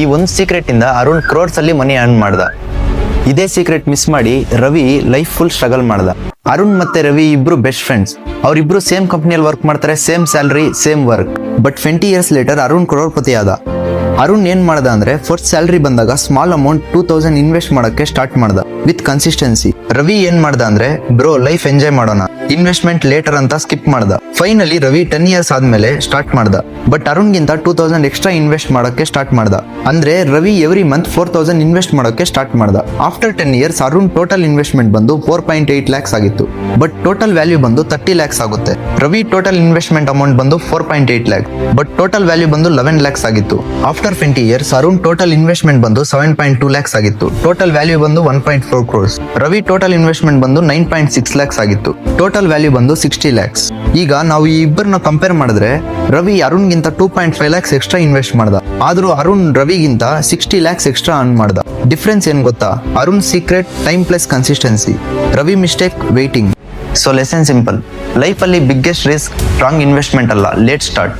ಈ ಒಂದು ಸೀಕ್ರೆಟ್ ಇಂದ ಅರುಣ್ ಕ್ರೋರ್ಸ್ ಅಲ್ಲಿ ಮನಿ ಅರ್ನ್ ಮಾಡ್ದ. ಇದೇ ಸೀಕ್ರೆಟ್ ಮಿಸ್ ಮಾಡಿ ರವಿ ಲೈಫ್ ಫುಲ್ ಸ್ಟ್ರಗಲ್ ಮಾಡ್ದ. ಅರುಣ್ ಮತ್ತೆ ರವಿ ಇಬ್ರು ಬೆಸ್ಟ್ ಫ್ರೆಂಡ್ಸ್. ಅವರಿಬ್ರು ಸೇಮ್ ಕಂಪ್ನಿಯಲ್ಲಿ ವರ್ಕ್ ಮಾಡ್ತಾರೆ, same salary, same work. But 20 years later Arun crorepati ಆದ. ಅರುಣ್ ಏನ್ ಮಾಡ್ದ ಅಂದ್ರೆ ಫಸ್ಟ್ ಸ್ಯಾಲರಿ ಬಂದಾಗ ಸ್ಮಾಲ್ ಅಮೌಂಟ್ 2000 ಇನ್ವೆಸ್ಟ್ ಮಾಡಕ್ಕೆ ಸ್ಟಾರ್ಟ್ ಮಾಡ್ದ ವಿತ್ ಕನ್ಸಿಸ್ಟೆನ್ಸಿ. ರವಿ ಏನ್ ಮಾಡ್ದ ಅಂದ್ರೆ ಬ್ರೋ ಲೈಫ್ ಎಂಜಾಯ್ ಮಾಡೋಣ, ಇನ್ವೆಸ್ಟ್ಮೆಂಟ್ ಲೇಟರ್ ಅಂತ ಸ್ಕಿಪ್ ಮಾಡ್ದ. ಫೈನಲಿ ರವಿ 10 years ಆದ್ಮೇಲೆ ಸ್ಟಾರ್ಟ್ ಮಾಡ್ದ. ಬಟ್ ಅರುಣ್ ಗಿಂತ 2000 ಎಕ್ಸ್ಟ್ರಾ ಇನ್ವೆಸ್ಟ್ ಮಾಡಕ್ಕೆ ಸ್ಟಾರ್ಟ್ ಮಾಡ್ದ. ಅಂದ್ರೆ ರವಿ ಎವ್ರಿ ಮಂತ್ 4000 ಇನ್ವೆಸ್ಟ್ ಮಾಡಕ್ಕೆ ಸ್ಟಾರ್ಟ್ ಮಾಡ್ದ. After 10 years Arun total investment ಬಂದು 4.8 lakhs ಆಗಿತ್ತು. ಬಟ್ ಟೋಟಲ್ ವ್ಯಾಲ್ಯೂ ಬಂದು 30 lakhs ಆಗುತ್ತೆ. ರವಿ ಟೋಟಲ್ ಇನ್ವೆಸ್ಟ್ಮೆಂಟ್ ಅಮೌಂಟ್ ಬಂದು 4.8 lakh, ಬಟ್ ಟೋಟಲ್ ವ್ಯಾಲ್ಯೂ ಬಂದು 11 lakhs ಆಗಿತ್ತು. After 20 years Arun total investment ಬಂದು 7.2 lakhs ಆಗಿತ್ತು. ಟೋಟಲ್ ವ್ಯಾಲ್ಯೂ ಬಂದು 1.4 crores. ರವಿ ಟೋಟಲ್ ಇನ್ವೆಸ್ಟ್ಮೆಂಟ್ ಬಂದು 9.6 lakhs ಆಗಿತ್ತು. ಟೋಟಲ್ ವ್ಯಾಲ್ಯೂ ಬಂದು 60 lakhs. ಈಗ ನಾವು ಈ ಇಬ್ಬರನ್ನ ಕಂಪೇರ್ ಮಾಡಿದ್ರೆ ರವಿ ಅರುಣ್ ಗಿಂತ 2.5 lakhs ಎಕ್ಸ್ಟ್ರಾ ಇನ್ವೆಸ್ಟ್ ಮಾಡ್ದ. ಆದ್ರೂ ಅರುಣ್ ರವಿಗಿಂತ 60 lakhs ಎಕ್ಸ್ಟ್ರಾ ಅರ್ನ್ ಮಾಡ್ದ. ಡಿಫ್ರೆನ್ಸ್ ಏನ್ ಗೊತ್ತಾ? Arun secret time plus consistency, Ravi mistake waiting. So lesson simple, life ಅಲ್ಲಿ ಬಿಗ್ಗೆಸ್ಟ್ ರಿಸ್ಕ್ ಸ್ಟ್ರಾಂಗ್ ಇನ್ವೆಸ್ಟ್ಮೆಂಟ್ ಅಲ್ಲ, ಲೇಟ್ ಸ್ಟಾರ್ಟ್.